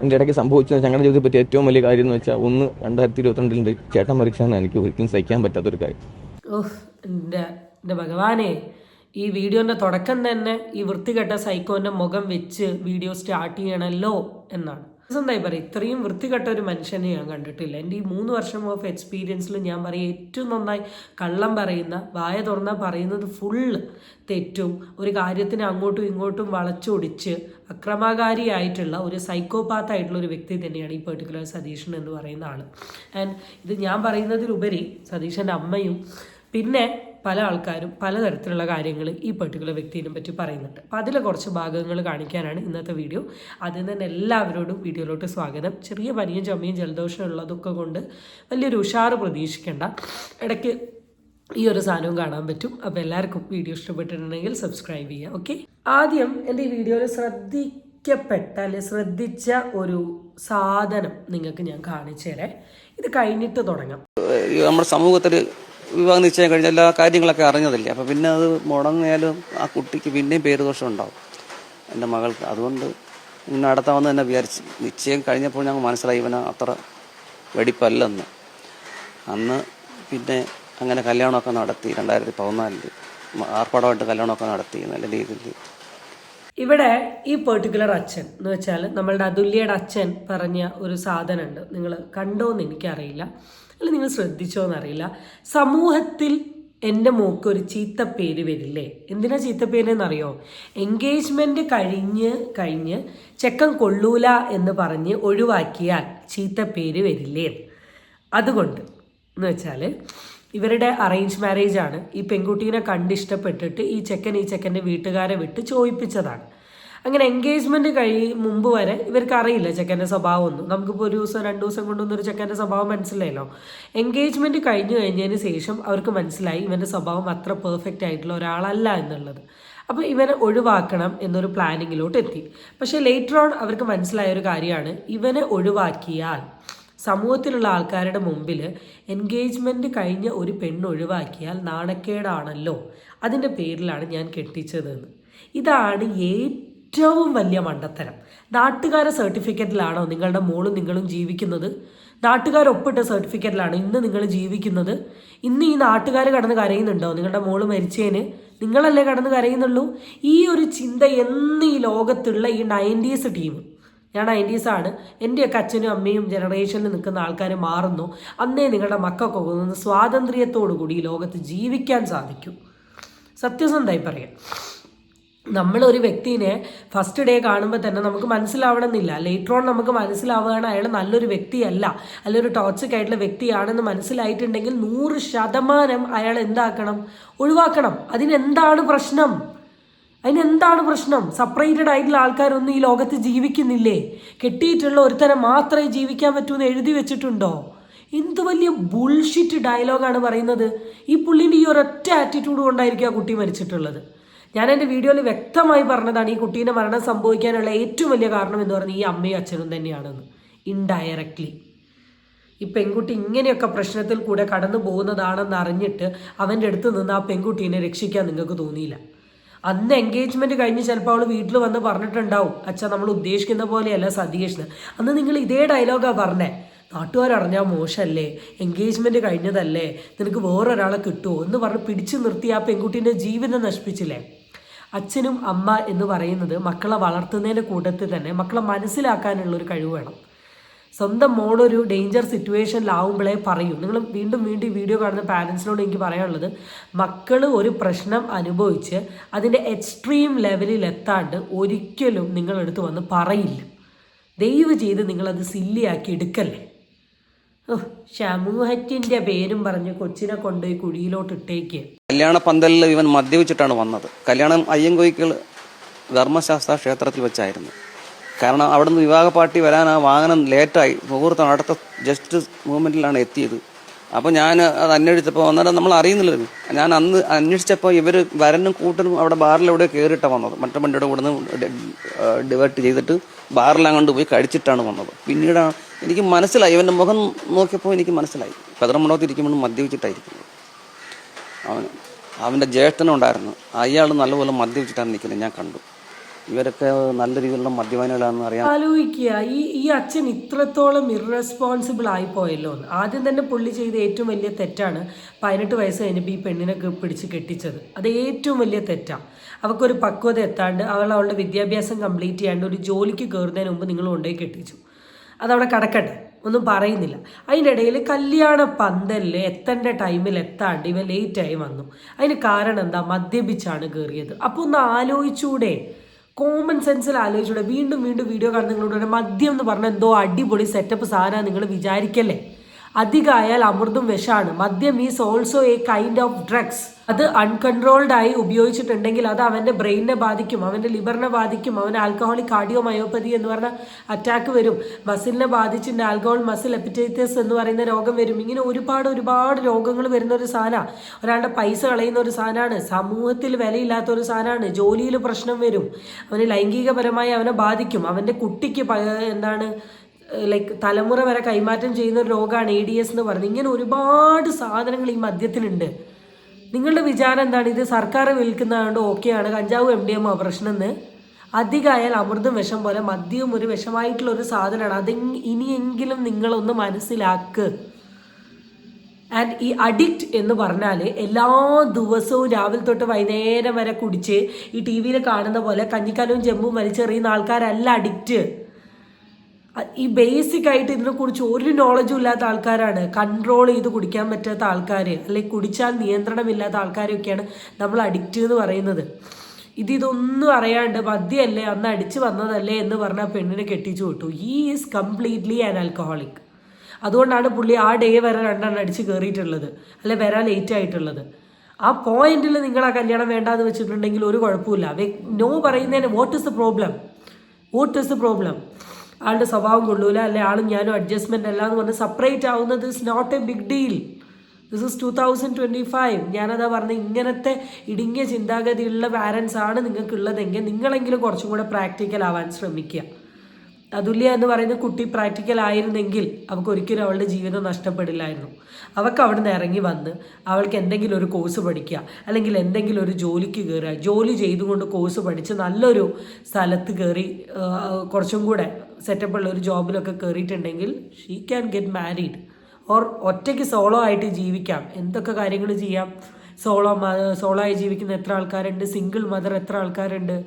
എൻ്റെ ഇടയ്ക്ക് സംഭവിച്ചത് ഞങ്ങളുടെ ജീവിതത്തെ പറ്റി ഏറ്റവും വലിയ കാര്യം എന്ന് വെച്ചാൽ 2022 ചേട്ടൻ മരിച്ചാണ് എനിക്ക് ഒരിക്കലും സഹിക്കാൻ പറ്റാത്തൊരു കാര്യം. എൻ്റെ ഭഗവാനെ, ഈ വീഡിയോൻ്റെ തുടക്കം തന്നെ ഈ വൃത്തികെട്ട സൈക്കോൻ്റെ മുഖം വെച്ച് വീഡിയോ സ്റ്റാർട്ട് ചെയ്യണമല്ലോ എന്നാണ്. എന്തായി പറയും, ഇത്രയും വൃത്തികെട്ട ഒരു മനുഷ്യനെ ഞാൻ കണ്ടിട്ടില്ല. എൻ്റെ ഈ 3 വർഷം ഓഫ് എക്സ്പീരിയൻസിൽ ഞാൻ പറയും ഏറ്റവും നന്നായി കള്ളം പറയുന്ന, വായ തുറന്നാൽ പറയുന്നത് ഫുള്ള് തെറ്റും, ഒരു കാര്യത്തിന് അങ്ങോട്ടും ഇങ്ങോട്ടും വളച്ചൊടിച്ച് അക്രമകാരിയായിട്ടുള്ള ഒരു സൈക്കോപാത്തായിട്ടുള്ള ഒരു വ്യക്തി തന്നെയാണ് ഈ പെർട്ടിക്കുലർ സതീഷൻ എന്ന് പറയുന്ന ആൾ. ആൻഡ് ഇത് ഞാൻ പറയുന്നതിലുപരി സതീശൻ്റെ അമ്മയും പിന്നെ പല ആൾക്കാരും പലതരത്തിലുള്ള കാര്യങ്ങൾ ഈ പെർട്ടിക്കുലർ വ്യക്തിയെ പറ്റി പറയുന്നുണ്ട്. അപ്പോൾ അതിലെ കുറച്ച് ഭാഗങ്ങൾ കാണിക്കാനാണ് ഇന്നത്തെ വീഡിയോ. അതിൽ തന്നെ എല്ലാവരോടും വീഡിയോയിലോട്ട് സ്വാഗതം. ചെറിയ പനിയും ചുമയും ജലദോഷം ഉള്ളതൊക്കെ കൊണ്ട് വലിയൊരു ഉഷാറ് പ്രതീക്ഷിക്കേണ്ട. ഇടയ്ക്ക് ഈ ഒരു സാധനവും കാണാൻ പറ്റും. അപ്പോൾ എല്ലാവർക്കും വീഡിയോ ഇഷ്ടപ്പെട്ടിട്ടുണ്ടെങ്കിൽ സബ്സ്ക്രൈബ് ചെയ്യുക. ഓക്കെ, ആദ്യം എൻ്റെ ഈ വീഡിയോയിൽ ശ്രദ്ധിച്ച ഒരു സാധനം നിങ്ങൾക്ക് ഞാൻ കാണിച്ചു തരാം. ഇത് കഴിഞ്ഞിട്ട് തുടങ്ങാം. നമ്മുടെ സമൂഹത്തിൽ വിവാഹം നിശ്ചയം കഴിഞ്ഞ എല്ലാ കാര്യങ്ങളൊക്കെ അറിഞ്ഞതല്ലേ. അപ്പം പിന്നെ അത് മുടങ്ങിയാലും ആ കുട്ടിക്ക് പിന്നെയും പേരുദോഷം ഉണ്ടാവും, എൻ്റെ മകൾക്ക്. അതുകൊണ്ട് ഇന്ന് നടത്താമെന്ന് തന്നെ വിചാരിച്ചു. നിശ്ചയം കഴിഞ്ഞപ്പോൾ ഞങ്ങൾ മനസ്സിലായി ഇവന് അത്ര വെടിപ്പല്ലെന്ന്. അന്ന് പിന്നെ അങ്ങനെ കല്യാണമൊക്കെ നടത്തി. 2014 ആർപ്പാടമായിട്ട് കല്യാണമൊക്കെ നടത്തി നല്ല രീതിയിൽ. ഇവിടെ ഈ പെർട്ടിക്കുലർ അച്ഛൻ എന്ന് വെച്ചാൽ നമ്മളുടെ അതുല്യയുടെ അച്ഛൻ പറഞ്ഞ ഒരു സാധനമുണ്ട്. നിങ്ങൾ കണ്ടോന്ന് എനിക്കറിയില്ല, അല്ല നിങ്ങൾ ശ്രദ്ധിച്ചോന്നറിയില്ല. സമൂഹത്തിൽ എൻ്റെ മോക്ക് ഒരു ചീത്തപ്പേര് വരില്ലേ? എന്തിനാ ചീത്തപ്പേരെന്നറിയോ? എൻഗേജ്മെൻറ്റ് കഴിഞ്ഞ് ചെക്കൻ കൊള്ളൂല എന്ന് പറഞ്ഞ് ഒഴിവാക്കിയാൽ ചീത്തപ്പേര് വരില്ലേ? അതുകൊണ്ട് എന്ന് വെച്ചാൽ ഇവരുടെ അറേഞ്ച് മാരേജ് ആണ്. ഈ പെൺകുട്ടീനെ കണ്ടിഷ്ടപ്പെട്ടിട്ട് ഈ ചെക്കൻ്റെ വീട്ടുകാരെ വിട്ട് ചോദിപ്പിച്ചതാണ്. അങ്ങനെ എൻഗേജ്മെൻറ്റ് മുമ്പ് വരെ ഇവർക്ക് അറിയില്ല ചെക്കൻ്റെ സ്വഭാവം ഒന്നും. നമുക്കിപ്പോൾ 1 ദിവസം 2 ദിവസം കൊണ്ടൊന്നും ഒരു ചെക്കൻ്റെ സ്വഭാവം മനസ്സിലായല്ലോ. എൻഗേജ്മെൻറ്റ് കഴിഞ്ഞതിന് ശേഷം അവർക്ക് മനസ്സിലായി ഇവൻ്റെ സ്വഭാവം അത്ര പെർഫെക്റ്റ് ആയിട്ടുള്ള ഒരാളല്ല എന്നുള്ളത്. അപ്പോൾ ഇവനെ ഒഴിവാക്കണം എന്നൊരു പ്ലാനിങ്ങിലോട്ട് എത്തി. പക്ഷേ ലേറ്റർ ഓൺ അവർക്ക് മനസ്സിലായ ഒരു കാര്യമാണ്, ഇവനെ ഒഴിവാക്കിയാൽ സമൂഹത്തിലുള്ള ആൾക്കാരുടെ മുമ്പിൽ എൻഗേജ്മെൻറ്റ് കഴിഞ്ഞ ഒരു പെണ്ണ് ഒഴിവാക്കിയാൽ നാണക്കേടാണല്ലോ, അതിൻ്റെ പേരിലാണ് ഞാൻ കെട്ടിച്ചതെന്ന്. ഇതാണ് ഏറ്റവും വലിയ മണ്ടത്തരം. നാട്ടുകാരെ സർട്ടിഫിക്കറ്റിലാണോ നിങ്ങളുടെ മോളും നിങ്ങളും ജീവിക്കുന്നത്? നാട്ടുകാരൊപ്പിട്ട സർട്ടിഫിക്കറ്റിലാണ് ഇന്ന് നിങ്ങൾ ജീവിക്കുന്നത്? ഇന്ന് ഈ നാട്ടുകാർ കടന്ന് കരയുന്നുണ്ടോ നിങ്ങളുടെ മോള് മരിച്ചതിന്? നിങ്ങളല്ലേ കടന്ന് കരയുന്നുള്ളൂ? ഈ ഒരു ചിന്ത എന്ന് ഈ ലോകത്തുള്ള ഈ 90s ടീം, ഞാൻ 90s ആണ്, എൻ്റെയൊക്കെ അച്ഛനും അമ്മയും ജനറേഷനിൽ നിൽക്കുന്ന ആൾക്കാർ മാറുന്നു, അന്നേ നിങ്ങളുടെ മക്കൾക്കൊക്കെ ഒന്ന് സ്വാതന്ത്ര്യത്തോടു കൂടി ഈ ലോകത്ത് ജീവിക്കാൻ സാധിക്കും. സത്യസന്ധമായി പറയാം, നമ്മളൊരു വ്യക്തിനെ ഫസ്റ്റ് ഡേ കാണുമ്പോൾ തന്നെ നമുക്ക് മനസ്സിലാവണമെന്നില്ല. ലേറ്റർ ഓൺ നമുക്ക് മനസ്സിലാവുകയാണ് അയാൾ നല്ലൊരു വ്യക്തിയല്ല, അല്ലൊരു ടോക്സിക് ആയിട്ടുള്ള വ്യക്തിയാണെന്ന് മനസ്സിലായിട്ടുണ്ടെങ്കിൽ 100% അയാൾ എന്താക്കണം? ഒഴിവാക്കണം. അതിനെന്താണ് പ്രശ്നം? സെപ്പറേറ്റഡ് ആയിട്ടുള്ള ആൾക്കാരൊന്നും ഈ ലോകത്ത് ജീവിക്കുന്നില്ലേ? കെട്ടിയിട്ടുള്ള ഒരുത്തനെ മാത്രമേ ജീവിക്കാൻ പറ്റൂ എന്ന് എഴുതി വെച്ചിട്ടുണ്ടോ? എന്ത് വലിയ ബുൾഷിറ്റ് ഡയലോഗാണ് പറയുന്നത്. ഈ പുള്ളിൻ്റെ ഈ ഒരൊറ്റ ആറ്റിറ്റ്യൂഡ് കൊണ്ടായിരിക്കും ആ കുട്ടി മരിച്ചിട്ടുള്ളത്. ഞാൻ എൻ്റെ വീഡിയോയിൽ വ്യക്തമായി പറഞ്ഞതാണ്, ഈ കുട്ടീൻ്റെ മരണം സംഭവിക്കാനുള്ള ഏറ്റവും വലിയ കാരണം എന്ന് പറഞ്ഞാൽ ഈ അമ്മയും അച്ഛനും തന്നെയാണെന്ന്. ഇൻഡയറക്ട്ലി ഈ പെൺകുട്ടി ഇങ്ങനെയൊക്കെ പ്രശ്നത്തിൽ കൂടെ കടന്നു പോകുന്നതാണെന്ന് അറിഞ്ഞിട്ട് അവൻ്റെ അടുത്ത് നിന്ന് ആ പെൺകുട്ടീനെ രക്ഷിക്കാൻ നിങ്ങൾക്ക് തോന്നിയില്ല. അന്ന് എൻഗേജ്മെൻറ്റ് കഴിഞ്ഞ് ചിലപ്പോൾ അവൾ വീട്ടിൽ വന്ന് പറഞ്ഞിട്ടുണ്ടാവും, അച്ഛാ നമ്മൾ ഉദ്ദേശിക്കുന്ന പോലെയല്ല സതീഷിന്. അന്ന് നിങ്ങൾ ഇതേ ഡയലോഗാണ് പറഞ്ഞേ, നാട്ടുകാരറിഞ്ഞാൽ മോശമല്ലേ, എൻഗേജ്മെൻറ്റ് കഴിഞ്ഞതല്ലേ, നിനക്ക് വേറൊരാളെ കിട്ടുമോ എന്ന് പറഞ്ഞ് പിടിച്ചു നിർത്തി ആ പെൺകുട്ടീൻ്റെ ജീവിതം നശിപ്പിച്ചില്ലേ? അച്ഛനും അമ്മ എന്ന് പറയുന്നത് മക്കളെ വളർത്തുന്നതിൻ്റെ കൂട്ടത്തിൽ തന്നെ മക്കളെ മനസ്സിലാക്കാനുള്ളൊരു കഴിവ് വേണം. സ്വന്തം മോളൊരു ഡേഞ്ചർ സിറ്റുവേഷനിലാവുമ്പോഴേ പറയൂ. നിങ്ങൾ വീണ്ടും ഈ വീഡിയോ കാണുന്ന പാരൻസിനോട് എനിക്ക് പറയാനുള്ളത്, മക്കൾ ഒരു പ്രശ്നം അനുഭവിച്ച് അതിൻ്റെ എക്സ്ട്രീം ലെവലിൽ എത്താണ്ട് ഒരിക്കലും നിങ്ങളെടുത്ത് വന്ന് പറയില്ല. ദയവ് ചെയ്ത് നിങ്ങളത് സില്ലിയാക്കി എടുക്കല്ലേ. സമൂഹത്തിന്റെ പേരും പറഞ്ഞ് കൊച്ചിനെ കൊണ്ടുപോയി കുഴിയിലോട്ട് ഇട്ടേക്ക്. കല്യാണ പന്തലിൽ ഇവൻ മദ്യപിച്ചിട്ടാണ് വന്നത്. കല്യാണം അയ്യൻകോയിക്കൽ ധർമ്മശാസ്ത്ര ക്ഷേത്രത്തിൽ വെച്ചായിരുന്നു. കാരണം അവിടെ നിന്ന് വിവാഹ പാർട്ടി വരാൻ ആ വാഹനം ലേറ്റായി, മുഹൂർത്തം അടുത്ത ജസ്റ്റ് മൂമെന്റിലാണ് എത്തിയത്. അപ്പോൾ ഞാൻ അത് അന്വേഷിച്ചപ്പോൾ അന്നേരം നമ്മൾ അറിയുന്നില്ലല്ലോ. ഞാൻ അന്ന് അന്വേഷിച്ചപ്പോൾ ഇവർ വരനും കൂട്ടനും അവിടെ ബാറിലെവിടെ കയറിയിട്ടാണ് വന്നത്. മറ്റേ വണ്ടിയുടെ കൂടെ നിന്ന് ഡിവേർട്ട് ചെയ്തിട്ട് ബാറിലങ്ങോട്ട് പോയി കഴിച്ചിട്ടാണ് വന്നത്. പിന്നീടാണ് എനിക്ക് മനസ്സിലായി, ഇവൻ്റെ മുഖം നോക്കിയപ്പോൾ എനിക്ക് മനസ്സിലായി പതറമണത്തിരിക്കുമ്പോഴും മദ്യപിച്ചിട്ടായിരിക്കുന്നത്. അവൻ്റെ ജ്യേഷ്ഠനുണ്ടായിരുന്നു, അയാൾ നല്ലപോലെ മദ്യപിച്ചിട്ടാണ് നിൽക്കുന്നത്, ഞാൻ കണ്ടു. ഇവരൊക്കെ നല്ല രീതിയിലുള്ള മദ്യപാനികളാണെന്ന് അറിയാം. ആലോചിക്കുക, ഈ അച്ഛൻ ഇത്രത്തോളം ഇറസ്പോൺസിബിൾ ആയിപ്പോയല്ലോ എന്ന്. ആദ്യം തന്നെ പുള്ളി ചെയ്ത ഏറ്റവും വലിയ തെറ്റാണ് 18 വയസ്സ് കഴിഞ്ഞപ്പോൾ ഈ പെണ്ണിനെ പിടിച്ച് കെട്ടിച്ചത്. അത് ഏറ്റവും വലിയ തെറ്റാണ്. അവൾക്കൊരു പക്വത എത്താണ്ട് അവളുടെ വിദ്യാഭ്യാസം കംപ്ലീറ്റ് ചെയ്യാണ്ട് ഒരു ജോലിക്ക് കയറുന്നതിന് മുമ്പ് നിങ്ങൾ കൊണ്ടുപോയി കെട്ടിച്ചു. അതവിടെ കിടക്കട്ടെ, ഒന്നും പറയുന്നില്ല. അതിൻ്റെ ഇടയിൽ കല്യാണ പന്തലിൽ എത്തേണ്ട ടൈമിൽ എത്താണ്ട് ഇവ ലേറ്റായി വന്നു. അതിന് കാരണം എന്താ? മദ്യപിച്ചാണ് കയറിയത്. അപ്പോൾ ഒന്ന് ആലോചിച്ചൂടെ? കോമൺ സെൻസിൽ ആലോചിച്ചൂടെ? വീണ്ടും വീണ്ടും വീഡിയോ കാണുന്ന നിങ്ങളോട് മദ്യം എന്ന് പറഞ്ഞാൽ എന്തോ അടിപൊളി സെറ്റപ്പ് സാധനമാണ് നിങ്ങൾ വിചാരിക്കല്ലേ. അധികമായാൽ അമൃതും വിഷമാണ്. മദ്യം is also A kind of drugs. അത് അൺകൺട്രോൾഡ് ആയി ഉപയോഗിച്ചിട്ടുണ്ടെങ്കിൽ അത് അവൻ്റെ ബ്രെയിനിനെ ബാധിക്കും, അവൻ്റെ ലിവറിനെ ബാധിക്കും. അവൻ ആൽക്കഹോളിക് കാർഡിയോമയോപ്പതി എന്ന് പറഞ്ഞ അറ്റാക്ക് വരും. മസിലിനെ ബാധിച്ചിട്ടുണ്ട് ആൽക്കഹോൾ മസിൽ ഹെപ്പറ്റൈറ്റിസ് എന്ന് പറയുന്ന രോഗം വരും. ഇങ്ങനെ ഒരുപാട് രോഗങ്ങൾ വരുന്ന ഒരു സാധനമാണ്. ഒരാളുടെ പൈസ കളയുന്ന ഒരു സാധനമാണ്. സമൂഹത്തിൽ വിലയില്ലാത്ത ഒരു സാധനമാണ്. ജോലിയിൽ പ്രശ്നം വരും. അവന് ലൈംഗികപരമായി അവനെ ബാധിക്കും. അവൻ്റെ കുട്ടിക്ക് തലമുറ വരെ കൈമാറ്റം ചെയ്യുന്ന ഒരു രോഗമാണ് ADS എന്ന് പറയുന്നത്. ഇങ്ങനെ ഒരുപാട് സാധനങ്ങൾ ഈ മദ്യത്തിനുണ്ട്. നിങ്ങളുടെ വിചാരം എന്താണ്? ഇത് സർക്കാർ വിൽക്കുന്നതുകൊണ്ട് ഓക്കെയാണ്, കഞ്ചാവ് MDMA പ്രശ്നമെന്ന്. അധികമായാൽ അമൃതം വിഷം പോലെ മദ്യവും ഒരു വിഷമായിട്ടുള്ള ഒരു സാധനമാണ്. അത് ഇനിയെങ്കിലും നിങ്ങളൊന്ന് മനസ്സിലാക്ക്. ആൻഡ് ഈ അഡിക്റ്റ് എന്ന് പറഞ്ഞാൽ എല്ലാ ദിവസവും രാവിലെ തൊട്ട് വൈകുന്നേരം വരെ കുടിച്ച് ഈ TV കാണുന്ന പോലെ കഞ്ഞിക്കലവും ചെമ്പും വലിച്ചെറിയുന്ന ആൾക്കാരല്ല അഡിക്റ്റ്. ഈ ബേസിക് ആയിട്ട് ഇതിനെക്കുറിച്ച് ഒരു നോളജും ഇല്ലാത്ത ആൾക്കാരാണ്. കൺട്രോൾ ചെയ്ത് കുടിക്കാൻ പറ്റാത്ത ആൾക്കാർ, അല്ലെങ്കിൽ കുടിച്ചാൽ നിയന്ത്രണമില്ലാത്ത ആൾക്കാരൊക്കെയാണ് നമ്മൾ അഡിക്റ്റ് എന്ന് പറയുന്നത്. ഇതൊന്നും അറിയാണ്ട് മദ്യമല്ലേ അന്ന് അടിച്ചു വന്നതല്ലേ എന്ന് പറഞ്ഞാൽ പെണ്ണിനെ കെട്ടിച്ചു വിട്ടു. He is completely an alcoholic. അതുകൊണ്ടാണ് പുള്ളി ആ ഡേ വരെ 2 എണ്ണം അടിച്ച് കയറിയിട്ടുള്ളത്, അല്ലെ വരാൻ ലേറ്റ് ആയിട്ടുള്ളത്. ആ പോയിന്റിൽ നിങ്ങൾ ആ കല്യാണം വേണ്ടാന്ന് വെച്ചിട്ടുണ്ടെങ്കിൽ ഒരു കുഴപ്പമില്ല. നോ പറയുന്നതിന് വാട്ട് ഈസ് ദ പ്രോബ്ലം? ആളുടെ സ്വഭാവം കൊള്ളൂല, അല്ലെ ആളും ഞാനും അഡ്ജസ്റ്റ്മെന്റ് അല്ല എന്ന് പറഞ്ഞ് സെപ്പറേറ്റ് ആവുന്നത് is not a big deal. This is 2025. ഞാനതാ പറഞ്ഞത്, ഇങ്ങനത്തെ ഇടുങ്ങിയ ചിന്താഗതിയുള്ള പാരൻസ് ആണ് നിങ്ങൾക്കുള്ളതെങ്കിൽ നിങ്ങളെങ്കിലും കുറച്ചും കൂടെ പ്രാക്ടിക്കൽ ആവാൻ ശ്രമിക്കുക. അതുല്യ എന്ന് പറയുന്ന കുട്ടി പ്രാക്ടിക്കൽ ആയിരുന്നെങ്കിൽ അവൾക്ക് ഒരിക്കലും അവളുടെ ജീവിതം നഷ്ടപ്പെടില്ലായിരുന്നു. അവൾക്ക് അവിടെ നിന്ന് ഇറങ്ങി വന്ന് അവൾക്ക് എന്തെങ്കിലും ഒരു കോഴ്സ് പഠിക്കുക, അല്ലെങ്കിൽ എന്തെങ്കിലും ഒരു ജോലിക്ക് കയറുക, ജോലി ചെയ്തുകൊണ്ട് കോഴ്സ് പഠിച്ച് നല്ലൊരു സ്ഥലത്ത് കയറി കുറച്ചും കൂടെ സെറ്റപ്പുള്ള ഒരു ജോബിലൊക്കെ കയറിയിട്ടുണ്ടെങ്കിൽ she can get married. Or ഒറ്റയ്ക്ക് സോളോ ആയിട്ട് ജീവിക്കാം. എന്തൊക്കെ കാര്യങ്ങൾ ചെയ്യാം. സോളോ ആയി ജീവിക്കുന്ന എത്ര ആൾക്കാരുണ്ട്, സിംഗിൾ മദർ എത്ര ആൾക്കാരുണ്ട്.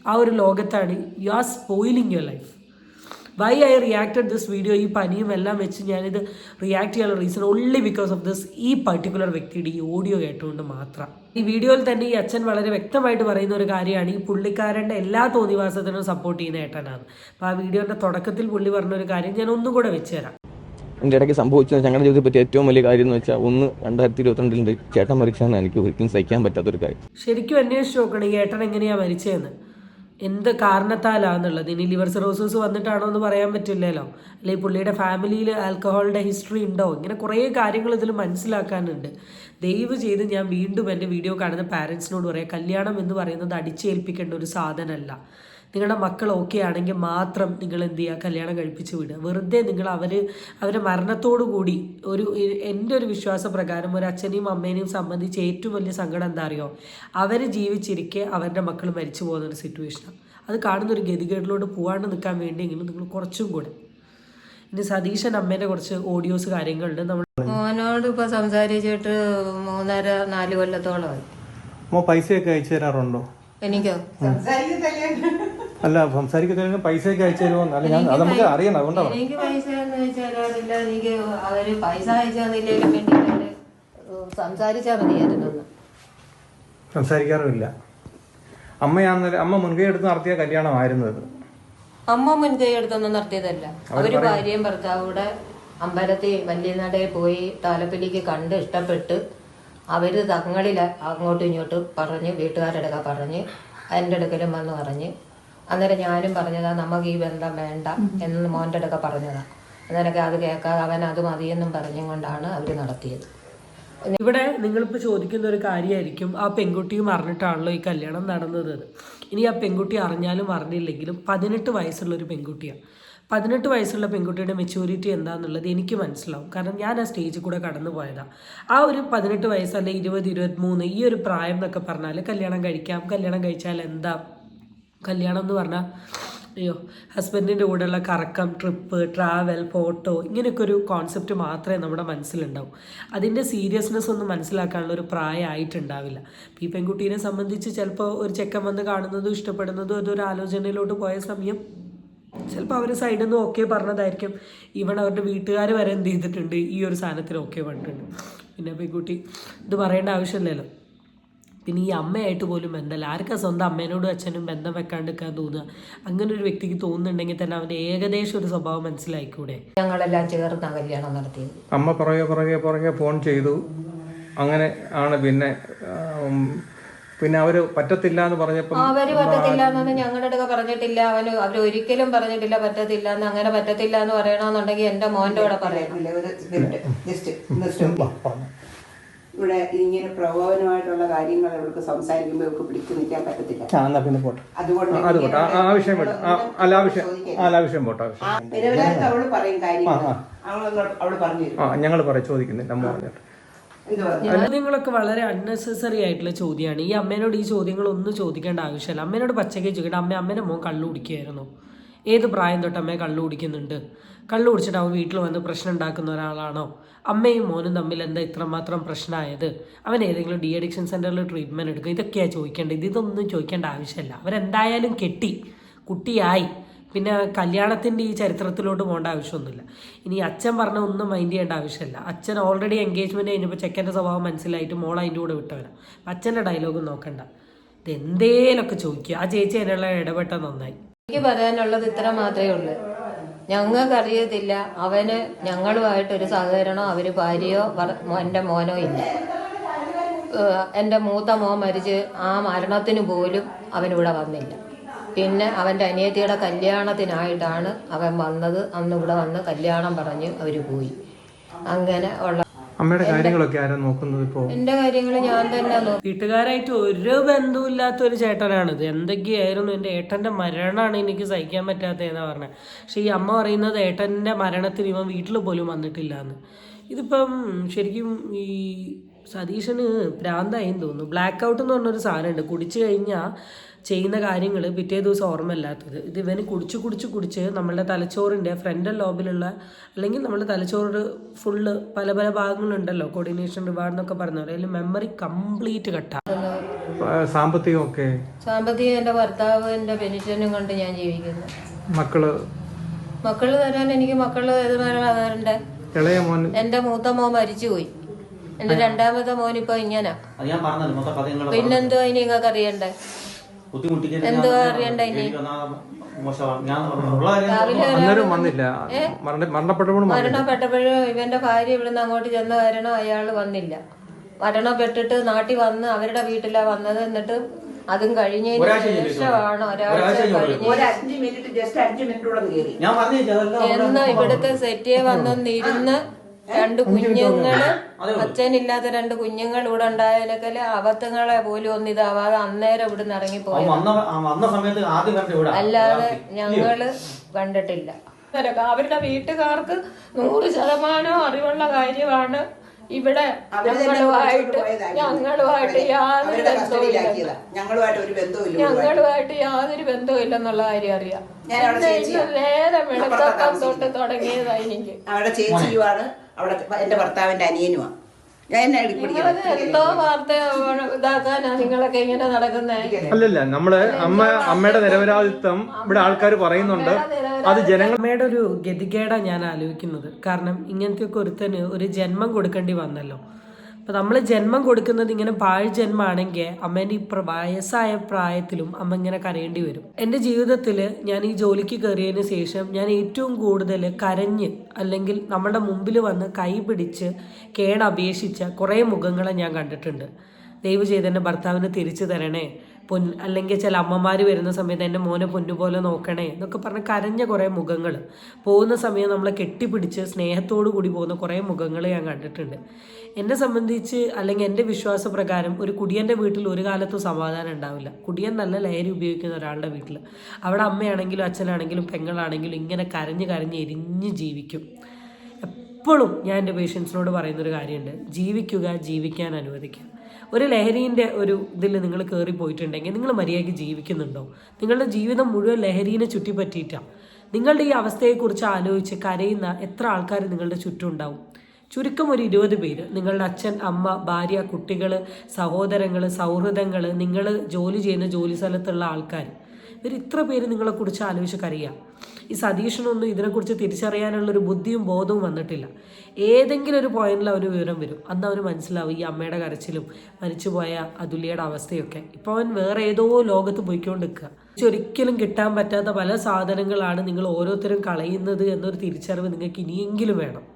ആ ഒരു ലോകത്താണ് you are spoiling your life. Why I reacted this video? ഈ പനിയും എല്ലാം വെച്ച് ഞാനിത് റിയാക്ട് ചെയ്യാനുള്ള reason only because of this. ഈ പർട്ടിക്കുലർ വ്യക്തിയുടെ ഈ ഓഡിയോ കേട്ടുകൊണ്ട് മാത്രം. ഈ വീഡിയോയിൽ തന്നെ ഈ അച്ഛൻ വളരെ വ്യക്തമായിട്ട് പറയുന്ന ഒരു കാര്യമാണ്, ഈ പുള്ളിക്കാരൻ്റെ എല്ലാ തോന്നിവാസത്തിനും സപ്പോർട്ട് ചെയ്യുന്ന ഏട്ടനാണ്. അപ്പോൾ ആ വീഡിയോയുടെ തുടക്കത്തിൽ പുള്ളി പറഞ്ഞൊരു കാര്യം ഞാൻ ഒന്നുകൂടെ വെച്ച് തരാം. എൻ്റെ ഇടയ്ക്ക് സംഭവിച്ചത് ഞങ്ങളുടെ ജീവിതത്തിൽ പറ്റിയ ഏറ്റവും വലിയ കാര്യം എന്ന് വെച്ചാൽ 2022 ചേട്ടൻ മരിച്ചാണ് എനിക്ക് ഒരിക്കലും സഹിക്കാൻ പറ്റാത്തൊരു കാര്യം. ശരിക്കും അന്വേഷിച്ച് നോക്കണം ഈ ഏട്ടൻ എങ്ങനെയാണ് മരിച്ചതെന്ന്, എന്ത് കാരണത്താലാന്നുള്ളത്. ഇനി ലിവർ സിറോസിസ് വന്നിട്ടാണോ എന്ന് പറയാൻ പറ്റില്ലല്ലോ, അല്ലെങ്കിൽ പുള്ളിയുടെ ഫാമിലിയിൽ ആൽക്കഹോളിൻ്റെ ഹിസ്റ്ററി ഉണ്ടോ, ഇങ്ങനെ കുറേ കാര്യങ്ങൾ ഇതിൽ മനസ്സിലാക്കാനുണ്ട്. ദയവ് ചെയ്ത് ഞാൻ വീണ്ടും എൻ്റെ വീഡിയോ കാണുന്ന പാരൻസിനോട് പറയാം, കല്യാണം എന്ന് പറയുന്നത് അടിച്ചേൽപ്പിക്കേണ്ട ഒരു സാധനമല്ല. നിങ്ങളുടെ മക്കൾ ഓക്കെ ആണെങ്കിൽ മാത്രം നിങ്ങൾ എന്ത് ചെയ്യുക, കല്യാണം കഴിപ്പിച്ച് വിടുക. വെറുതെ നിങ്ങൾ അവരുടെ മരണത്തോടു കൂടി എൻ്റെ ഒരു വിശ്വാസപ്രകാരം ഒരു അച്ഛനെയും അമ്മേനെയും സംബന്ധിച്ച് ഏറ്റവും വലിയ സങ്കടം എന്താ അറിയോ, അവർ ജീവിച്ചിരിക്കെ അവരുടെ മക്കൾ മരിച്ചു പോകുന്നൊരു സിറ്റുവേഷനാണ്. അത് കാണുന്നൊരു ഗതികേടിലോട്ട് പോകാണ്ട് നിൽക്കാൻ വേണ്ടിയെങ്കിലും നിങ്ങൾ കുറച്ചും കൂടെ. ഇനി സതീശൻ അമ്മേൻ്റെ കുറച്ച് ഓഡിയോസ് കാര്യങ്ങളുണ്ട്. നമ്മൾ മോനോട് ഇപ്പോൾ സംസാരിച്ചിട്ട് 3.5-4 കൊല്ലത്തോളമായി. പൈസയൊക്കെ അയച്ചു തരാറുണ്ടോ? എനിക്കോ? അല്ല, സംസാരിക്കത്തില്ല, പൈസയൊക്കെ അയച്ചു തരുമോ? അത് നമുക്ക് അറിയണം, അതുകൊണ്ടാണ്. എനിക്ക് പൈസ എന്ന് വെച്ചാലില്ല. എനിക്ക് അവര് പൈസ അയച്ചു തന്നില്ലെങ്കിലും വേണ്ടി സംസാരിച്ചാൽ മതിയായിരുന്നു. സംസാരിക്കാറുമില്ല. അമ്മ മുൻകൈ എടുത്ത് നടത്തിയ കല്യാണമായിരുന്നു ഇത്. അമ്മ മുൻകൈ എടുത്തൊന്നും നടത്തിയതല്ല. അവര് ഭാര്യയും ഭർത്താവൂടെ അമ്പലത്തിൽ വലിയനടയിൽ പോയി താലപ്പൊലിക്ക് കണ്ട് ഇഷ്ടപ്പെട്ട് അവര് തങ്ങളിൽ അങ്ങോട്ടും ഇങ്ങോട്ടും പറഞ്ഞ്, വീട്ടുകാരുടെ പറഞ്ഞ്, എൻ്റെ അടുക്കലും വന്ന് പറഞ്ഞ്. അന്നേരം ഞാനും പറഞ്ഞതാ നമുക്ക് ഈ ബന്ധം വേണ്ട എന്ന് മോൻ്റെ അടുക്ക പറഞ്ഞതാ. അന്നേരമൊക്കെ അത് കേൾക്കാതെ അവൻ അത് മതിയെന്നും പറഞ്ഞും കൊണ്ടാണ് അവർ നടത്തിയത്. ഇവിടെ നിങ്ങളിപ്പോൾ ചോദിക്കുന്ന ഒരു കാര്യമായിരിക്കും, ആ പെൺകുട്ടിയും അറിഞ്ഞിട്ടാണല്ലോ ഈ കല്യാണം നടന്നത്. ഇനി ആ പെൺകുട്ടി അറിഞ്ഞാലും അറിഞ്ഞില്ലെങ്കിലും 18 വയസ്സുള്ളൊരു പെൺകുട്ടിയാണ്. 18 വയസ്സുള്ള പെൺകുട്ടിയുടെ മെച്യൂരിറ്റി എന്താണെന്നുള്ളത് എനിക്ക് മനസ്സിലാവും. കാരണം ഞാൻ ആ സ്റ്റേജിൽ കൂടെ കടന്നു പോയതാണ്. ആ ഒരു 18 വയസ്സ് അല്ലെങ്കിൽ 20-23 ഈ ഒരു പ്രായം എന്നൊക്കെ പറഞ്ഞാൽ കല്യാണം കഴിക്കാം, കല്യാണം കഴിച്ചാൽ എന്താ, കല്യാണം എന്ന് പറഞ്ഞാൽ അയ്യോ ഹസ്ബൻഡിൻ്റെ കൂടെയുള്ള കറക്കം, ട്രിപ്പ്, ട്രാവൽ, ഫോട്ടോ, ഇങ്ങനെയൊക്കെ ഒരു കോൺസെപ്റ്റ് മാത്രമേ നമ്മുടെ മനസ്സിലുണ്ടാവും. അതിൻ്റെ സീരിയസ്നെസ് ഒന്നും മനസ്സിലാക്കാനുള്ള ഒരു പ്രായമായിട്ടുണ്ടാവില്ല. ഈ പെൺകുട്ടീനെ സംബന്ധിച്ച് ചിലപ്പോൾ ഒരു ചെക്കൻ വന്ന് കാണുന്നതും ഇഷ്ടപ്പെടുന്നതും അതൊരു ആലോചനയിലോട്ട് പോയ സമയം ചിലപ്പോൾ അവർ സൈഡിൽ നിന്ന് ഓക്കെ പറഞ്ഞതായിരിക്കും. ഈവൺ അവരുടെ വീട്ടുകാർ വരെ എന്ത് ചെയ്തിട്ടുണ്ട്, ഈ ഒരു സാധനത്തിന് ഓക്കെ പറഞ്ഞിട്ടുണ്ട്. പിന്നെ പെൺകുട്ടി ഇത് പറയേണ്ട ആവശ്യമില്ലല്ലോ. പിന്നെ ഈ അമ്മയായിട്ട് പോലും ബന്ധമല്ല. ആർക്കാ സ്വന്തം അമ്മേനോടും അച്ഛനും ബന്ധം വെക്കാണ്ടിരിക്കാൻ തോന്നുക? അങ്ങനെ ഒരു വ്യക്തിക്ക് തോന്നുന്നുണ്ടെങ്കിൽ തന്നെ അവൻ്റെ ഏകദേശം ഒരു സ്വഭാവം മനസ്സിലായിക്കൂടെ? ഞങ്ങളെല്ലാം ചേർന്നാ കല്യാണം നടത്തിയത്. അമ്മ പുറകെ ഫോൺ ചെയ്തു. അങ്ങനെ ആണ് പിന്നെ അവര് പറ്റത്തില്ല എന്ന് പറഞ്ഞപ്പോൾ അവര് പറ്റത്തില്ല എന്നൊന്നും ഞങ്ങളുടെ അടുക്ക പറഞ്ഞിട്ടില്ല. അവർ ഒരിക്കലും പറഞ്ഞിട്ടില്ല പറ്റത്തില്ല എന്ന്. അങ്ങനെ പറ്റത്തില്ല എന്ന് പറയണമെന്നുണ്ടെങ്കിൽ എന്റെ മോന്റെ കൂടെ പറയണം. ഇവിടെ ഇങ്ങനെ പ്രകോപനമായിട്ടുള്ള കാര്യങ്ങൾ ഇവർക്ക് സംസാരിക്കുമ്പോൾ ഇവർക്ക് പിടിച്ചു നിൽക്കാൻ പറ്റത്തില്ല. പിന്നെ പോട്ടെ, അതുകൊണ്ട് ആവശ്യം പോട്ടെ. നിരവധി അവള് പറയും കാര്യങ്ങൾ, അവള് പറഞ്ഞു ഞങ്ങൾ ചോദിക്കുന്നില്ല. അമ്മ പറഞ്ഞിട്ട് ചോദ്യങ്ങളൊക്കെ വളരെ അൺനെസസറി ആയിട്ടുള്ള ചോദ്യമാണ്. ഈ അമ്മേനോട് ഈ ചോദ്യങ്ങളൊന്നും ചോദിക്കേണ്ട ആവശ്യമില്ല. അമ്മേനോട് പച്ചയ്ക്ക് ചോദിക്കേണ്ട, അമ്മേൻ്റെ മോൻ കള്ളു കുടിക്കുകയായിരുന്നു. ഏത് പ്രായം തൊട്ട് അമ്മയെ കള്ളു കുടിക്കുന്നുണ്ട്? കള്ളു കുടിച്ചിട്ട് അവൻ വീട്ടിൽ വന്ന് പ്രശ്നം ഉണ്ടാക്കുന്ന ഒരാളാണോ? അമ്മയും മോനും തമ്മിൽ എന്താ ഇത്രമാത്രം പ്രശ്നമായത്? അവൻ ഏതെങ്കിലും ഡി അഡിക്ഷൻ സെൻ്ററിൽ ട്രീറ്റ്മെൻറ്റ് എടുക്കുക? ഇതൊക്കെയാണ് ചോദിക്കേണ്ടത്. ഇതൊന്നും ചോദിക്കേണ്ട ആവശ്യമില്ല. അവരെന്തായാലും കുട്ടിയായി. പിന്നെ കല്യാണത്തിൻ്റെ ഈ ചരിത്രത്തിലോട്ട് പോകേണ്ട ആവശ്യമൊന്നുമില്ല. ഇനി അച്ഛൻ പറഞ്ഞ ഒന്നും മൈൻഡ് ചെയ്യേണ്ട ആവശ്യമില്ല. അച്ഛൻ ഓൾറെഡി എൻഗേജ്മെൻറ്റ് കഴിഞ്ഞപ്പോൾ ചെക്കൻ്റെ സ്വഭാവം മനസ്സിലായിട്ട് മോൾ അതിൻ്റെ കൂടെ വിട്ടവരാണ്. അച്ഛൻ്റെ ഡയലോഗും നോക്കണ്ട. ഇത് എന്തേലൊക്കെ ചോദിക്കുക. ആ ചേച്ചി അതിനുള്ള ഇടപെട്ട നന്നായി. എനിക്ക് പറയാനുള്ളത് ഇത്ര മാത്രമേ ഉള്ളൂ. ഞങ്ങൾക്കറിയത്തില്ല, അവന് ഞങ്ങളുമായിട്ടൊരു സഹകരണമോ അവര് ഭാര്യയോ എൻ്റെ മോനോ ഇല്ല. എൻ്റെ മൂത്ത മോൻ മരിച്ച് ആ മരണത്തിന് പോലും അവനിവിടെ വന്നില്ല. പിന്നെ അവൻ്റെ അനിയത്തിയുടെ കല്യാണത്തിനായിട്ടാണ് അവൻ വന്നത്. അന്ന് ഇവിടെ വന്ന് കല്യാണം പറഞ്ഞ് അവർ പോയി. അങ്ങനെ ഉള്ള അമ്മയുടെ കാര്യങ്ങളൊക്കെ ആരാ നോക്കുന്നത്? ഇപ്പോൾ എൻ്റെ കാര്യങ്ങൾ ഞാൻ തന്നെ നോക്കും. വീട്ടുകാരായിട്ട് ഒരു ബന്ധമില്ലാത്തൊരു ചേട്ടനാണിത്. എന്തൊക്കെയായിരുന്നു, എൻ്റെ ഏട്ടൻ്റെ മരണമാണ് എനിക്ക് സഹിക്കാൻ പറ്റാത്തതെന്നാണ് പറഞ്ഞത്. പക്ഷെ ഈ അമ്മ പറയുന്നത് ഏട്ടൻ്റെ മരണത്തിന് ഇവൻ വീട്ടിൽ പോലും വന്നിട്ടില്ല എന്ന്. ഇതിപ്പം ശരിക്കും ഈ സതീശന് ഭ്രാന്തായെന്ന് തോന്നുന്നു. ബ്ലാക്ക് ഔട്ട് എന്ന് പറഞ്ഞൊരു സാധനമുണ്ട്. കുടിച്ചു കഴിഞ്ഞാൽ ചെയ്യുന്ന കാര്യങ്ങൾ പിറ്റേ ദിവസം ഓർമ്മയില്ലാത്തത്. ഇത് ഇവന് കുടിച്ച് നമ്മളുടെ തലച്ചോറിൻ്റെ ഫ്രണ്ടൽ ലോബിലുള്ള, അല്ലെങ്കിൽ നമ്മുടെ തലച്ചോറ് ഫുള്ള് പല ഭാഗങ്ങളുണ്ടല്ലോ, കോർഡിനേഷൻ, റിവാർഡ് എന്നൊക്കെ പറഞ്ഞ അതിൽ മെമ്മറി കംപ്ലീറ്റ് കട്ടാണ്. സാമ്പത്തികം എൻ്റെ ഭർത്താവ് എൻ്റെ പെൻഷനും കൊണ്ട് ഞാൻ ജീവിക്കുന്നു. മക്കള് തരാൻ എനിക്ക് മക്കള് തരണ്ടേ? ഇളയ മോൻ, എൻ്റെ മൂത്ത മോൻ മരിച്ചുപോയി. എൻ്റെ രണ്ടാമത്തെ മോനിപ്പോ ഇങ്ങനെ. പിന്നെന്തുവാ ഇനി നിങ്ങൾക്ക് അറിയണ്ടേ? എന്തുവാ അറിയണ്ടേ ഇനി? മരണപ്പെട്ടപ്പോഴും ഇവന്റെ ഭാര്യ ഇവിടുന്ന് അങ്ങോട്ട് ചെന്ന കാരണം അയാള് വന്നില്ല. മരണപ്പെട്ടിട്ട് നാട്ടിൽ വന്ന് അവരുടെ വീട്ടിലാ വന്നത്. എന്നിട്ട് അതും കഴിഞ്ഞതിന് ശേഷമാണ് ഒരാഴ്ച എന്ന് ഇവിടുത്തെ സെറ്റിയെ വന്നിരുന്ന് രണ്ട് കുഞ്ഞുങ്ങള്, അച്ഛനില്ലാത്ത രണ്ട് കുഞ്ഞുങ്ങൾ ഇവിടെ ഉണ്ടായാലൊക്കെ അബദ്ധങ്ങളെ പോലും ഒന്നും ഇതാവാതെ അന്നേരം ഇവിടുന്ന് ഇറങ്ങിപ്പോയി. അല്ലാതെ ഞങ്ങള് കണ്ടിട്ടില്ല. അവരുടെ വീട്ടുകാർക്ക് 100% അറിവുള്ള കാര്യമാണ്. ഇവിടെ ഞങ്ങളുമായിട്ട് യാതൊരു ബന്ധവും ഇല്ലെന്നുള്ള കാര്യം അറിയാം. നേരെ വെളുത്തപ്പം തൊട്ട് തുടങ്ങിയതാ എനിക്ക്. അവിടെ ചേച്ചിയുമാണ്, അവിടെ എന്റെ ഭർത്താവിന്റെ അനിയനുമാണ്. എന്തോ വാർത്ത ഇതാക്കാനാ നിങ്ങളൊക്കെ ഇങ്ങനെ നടക്കുന്നേ? അല്ലല്ല, അമ്മയുടെ നിരപരാധിത്വം ഇവിടെ ആൾക്കാർ പറയുന്നുണ്ട്. അത് അമ്മയുടെ ഒരു ഗതികേടാണ് ഞാൻ ആലോചിക്കുന്നത്. കാരണം ഇങ്ങനത്തെ ഒക്കെ ഒരു ജന്മം കൊടുക്കേണ്ടി വന്നല്ലോ. അപ്പം നമ്മൾ ജന്മം കൊടുക്കുന്നത് ഇങ്ങനെ പാഴ് ജന്മമാണെങ്കിൽ അമ്മേൻ്റെ ഈ വയസ്സായ പ്രായത്തിലും അമ്മ ഇങ്ങനെ കരയേണ്ടി വരും. എൻ്റെ ജീവിതത്തിൽ ഞാൻ ഈ ജോലിക്ക് കയറിയതിന് ശേഷം ഞാൻ ഏറ്റവും കൂടുതൽ കരഞ്ഞ്, അല്ലെങ്കിൽ നമ്മുടെ മുമ്പിൽ വന്ന് കൈ പിടിച്ച് കേണപേക്ഷിച്ച കുറേ മുഖങ്ങളെ ഞാൻ കണ്ടിട്ടുണ്ട്. ദയവ് ചെയ്ത് എൻ്റെ ഭർത്താവിന് തിരിച്ചു തരണേ, അല്ലെങ്കിൽ ചില അമ്മമാർ വരുന്ന സമയത്ത് എൻ്റെ മോനെ പൊന്നുപോലെ നോക്കണേ എന്നൊക്കെ പറഞ്ഞ് കരഞ്ഞ കുറേ മുഖങ്ങൾ, പോകുന്ന സമയം നമ്മളെ കെട്ടിപ്പിടിച്ച് സ്നേഹത്തോടു കൂടി പോകുന്ന കുറേ മുഖങ്ങൾ ഞാൻ കണ്ടിട്ടുണ്ട്. എന്നെ സംബന്ധിച്ച്, അല്ലെങ്കിൽ എൻ്റെ വിശ്വാസപ്രകാരം, ഒരു കുടിയൻ്റെ വീട്ടിൽ ഒരു കാലത്തും സമാധാനം ഉണ്ടാവില്ല. കുടിയൻ നല്ല ലഹരി ഉപയോഗിക്കുന്ന ഒരാളുടെ വീട്ടിൽ അവിടെ അമ്മയാണെങ്കിലും അച്ഛനാണെങ്കിലും പെങ്ങളാണെങ്കിലും ഇങ്ങനെ കരഞ്ഞ് എരിഞ്ഞ് ജീവിക്കും. എപ്പോഴും ഞാൻ എൻ്റെ പേഷ്യൻസിനോട് പറയുന്നൊരു കാര്യമുണ്ട്: ജീവിക്കുക, ജീവിക്കാൻ അനുവദിക്കുക. ഒരു ലഹരീൻ്റെ ഒരു ഇതിൽ നിങ്ങൾ കയറി പോയിട്ടുണ്ടെങ്കിൽ നിങ്ങൾ മര്യാദയ്ക്ക് ജീവിക്കുന്നുണ്ടോ? നിങ്ങളുടെ ജീവിതം മുഴുവൻ ലഹരീനെ ചുറ്റിപ്പറ്റിയിട്ടാണ്. നിങ്ങളുടെ ഈ അവസ്ഥയെക്കുറിച്ച് ആലോചിച്ച് കരയുന്ന എത്ര ആൾക്കാർ നിങ്ങളുടെ ചുറ്റും ഉണ്ടാവും? ചുരുക്കം ഒരു 20 പേര്, നിങ്ങളുടെ അച്ഛൻ, അമ്മ, ഭാര്യ, കുട്ടികൾ, സഹോദരങ്ങൾ, സൗഹൃദങ്ങൾ, നിങ്ങൾ ജോലി ചെയ്യുന്ന ജോലി സ്ഥലത്തുള്ള ആൾക്കാർ, ഇവർ ഇത്ര പേര് നിങ്ങളെക്കുറിച്ച് ആലോചിച്ച് കരയുക. ഈ സതീഷിനൊന്നും ഇതിനെക്കുറിച്ച് തിരിച്ചറിയാനുള്ളൊരു ബുദ്ധിയും ബോധവും വന്നിട്ടില്ല. ഏതെങ്കിലും ഒരു പോയിന്റിൽ അവന് വിവരം വരും. അന്ന് അവന് മനസ്സിലാവും ഈ അമ്മയുടെ കരച്ചിലും മരിച്ചുപോയ അതുല്യയുടെ അവസ്ഥയൊക്കെ. ഇപ്പോൾ അവൻ വേറെ ഏതോ ലോകത്ത് പോയിക്കൊണ്ട് നിൽക്കുക. ഒരിക്കലും കിട്ടാൻ പറ്റാത്ത പല സാധനങ്ങളാണ് നിങ്ങൾ ഓരോരുത്തരും കളയുന്നത് എന്നൊരു തിരിച്ചറിവ് നിങ്ങൾക്ക് ഇനിയെങ്കിലും വേണം.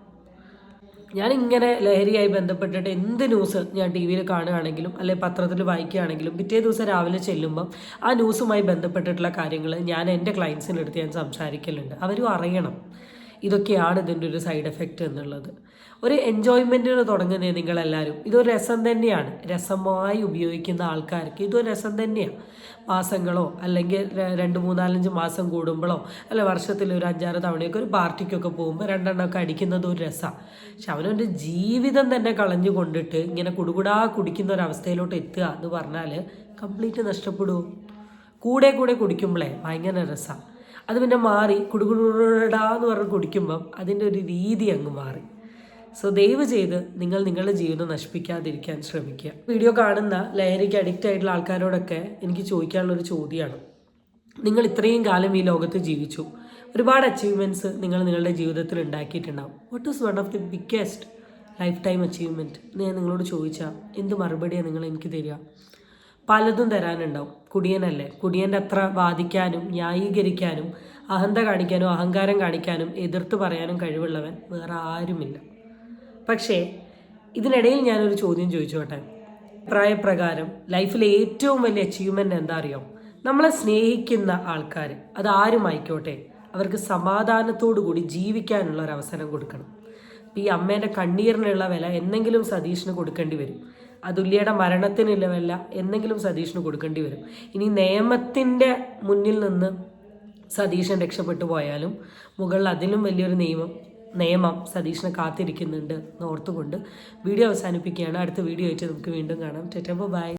ഞാനിങ്ങനെ ലഹരിയായി ബന്ധപ്പെട്ടിട്ട് എന്ത് ന്യൂസ് ഞാൻ ടി വിയിൽ കാണുകയാണെങ്കിലും അല്ലെങ്കിൽ പത്രത്തിൽ വായിക്കുകയാണെങ്കിലും പിറ്റേ ദിവസം രാവിലെ ചെല്ലുമ്പം ആ ന്യൂസുമായി ബന്ധപ്പെട്ടിട്ടുള്ള കാര്യങ്ങൾ ഞാൻ എൻ്റെ ക്ലയൻസിനടുത്ത് ഞാൻ സംസാരിക്കലുണ്ട്. അവരും അറിയണം ഇതൊക്കെയാണ് ഇതിൻ്റെ ഒരു സൈഡ് എഫക്റ്റ് എന്നുള്ളത്. ഒരു എൻജോയ്മെൻറ്റിന് തുടങ്ങുന്നത് നിങ്ങളെല്ലാവരും. ഇതൊരു രസം തന്നെയാണ്. രസമായി ഉപയോഗിക്കുന്ന ആൾക്കാർക്ക് ഇതൊരു രസം തന്നെയാണ്. മാസങ്ങളോ അല്ലെങ്കിൽ 2, 3, 4, 5 മാസം കൂടുമ്പോഴോ അല്ല വർഷത്തിൽ ഒരു 5-6 തവണയൊക്കെ ഒരു പാർട്ടിക്കൊക്കെ പോകുമ്പോൾ 2 എണ്ണമൊക്കെ അടിക്കുന്നത് ഒരു രസമാണ്. പക്ഷെ അവനവൻ്റെ ജീവിതം തന്നെ കളഞ്ഞു കൊണ്ടിട്ട് ഇങ്ങനെ കുടുകുടാ കുടിക്കുന്ന ഒരവസ്ഥയിലോട്ട് എത്തുക എന്ന് പറഞ്ഞാൽ കംപ്ലീറ്റ് നഷ്ടപ്പെടുമോ? കൂടെ കുടിക്കുമ്പോഴേ ഭയങ്കര രസമാണ്. അത് പിന്നെ മാറി കുടുകുടാന്ന് പറഞ്ഞ് കുടിക്കുമ്പം അതിൻ്റെ ഒരു രീതി അങ്ങ് മാറി. സോ ദയവ് ചെയ്ത് നിങ്ങൾ നിങ്ങളുടെ ജീവിതം നശിപ്പിക്കാതിരിക്കാൻ ശ്രമിക്കുക. വീഡിയോ കാണുന്ന ലഹരിക്ക് അഡിക്റ്റ് ആയിട്ടുള്ള ആൾക്കാരോടൊക്കെ എനിക്ക് ചോദിക്കാനുള്ളൊരു ചോദ്യമാണ്. നിങ്ങൾ ഇത്രയും കാലം ഈ ലോകത്ത് ജീവിച്ചു, ഒരുപാട് അച്ചീവ്മെൻറ്റ്സ് നിങ്ങൾ നിങ്ങളുടെ ജീവിതത്തിൽ ഉണ്ടാക്കിയിട്ടുണ്ടാവും. What is one of the biggest life time achievement? ഞാൻ നിങ്ങളോട് ചോദിച്ചാൽ എന്ത് മറുപടിയാണ് നിങ്ങൾ എനിക്ക് തരിക? പലതും തരാനുണ്ടാവും. കുടിയനല്ലേ, കുടിയൻ്റെ അത്ര വാദിക്കാനും ന്യായീകരിക്കാനും അഹന്ത കാണിക്കാനും അഹങ്കാരം കാണിക്കാനും എതിർത്ത് പറയാനും കഴിവുള്ളവൻ വേറെ ആരുമില്ല. പക്ഷേ ഇതിനിടയിൽ ഞാനൊരു ചോദ്യം ചോദിച്ചോട്ടെ. അഭിപ്രായപ്രകാരം ലൈഫിലെ ഏറ്റവും വലിയ അച്ചീവ്മെൻ്റ് എന്താ അറിയോ? നമ്മളെ സ്നേഹിക്കുന്ന ആൾക്കാർ, അതാരുമായിക്കോട്ടെ, അവർക്ക് സമാധാനത്തോടു കൂടി ജീവിക്കാനുള്ള ഒരു അവസരം കൊടുക്കണം. അപ്പം ഈ അമ്മേൻ്റെ കണ്ണീരിനുള്ള വില എന്നെങ്കിലും സതീഷിന് കൊടുക്കേണ്ടി വരും. അതുല്യയുടെ മരണത്തിനുള്ള വില എന്നെങ്കിലും സതീഷിന് കൊടുക്കേണ്ടി വരും. ഇനി നിയമത്തിൻ്റെ മുന്നിൽ നിന്ന് സതീശൻ രക്ഷപ്പെട്ടു പോയാലും മുകളിൽ അതിലും വലിയൊരു നിയമം സതീഷിനെ കാത്തിരിക്കുന്നുണ്ട് എന്നോർത്തുകൊണ്ട് വീഡിയോ അവസാനിപ്പിക്കുകയാണ്. അടുത്ത വീഡിയോ ആയിട്ട് നമുക്ക് വീണ്ടും കാണാം. ബൈ.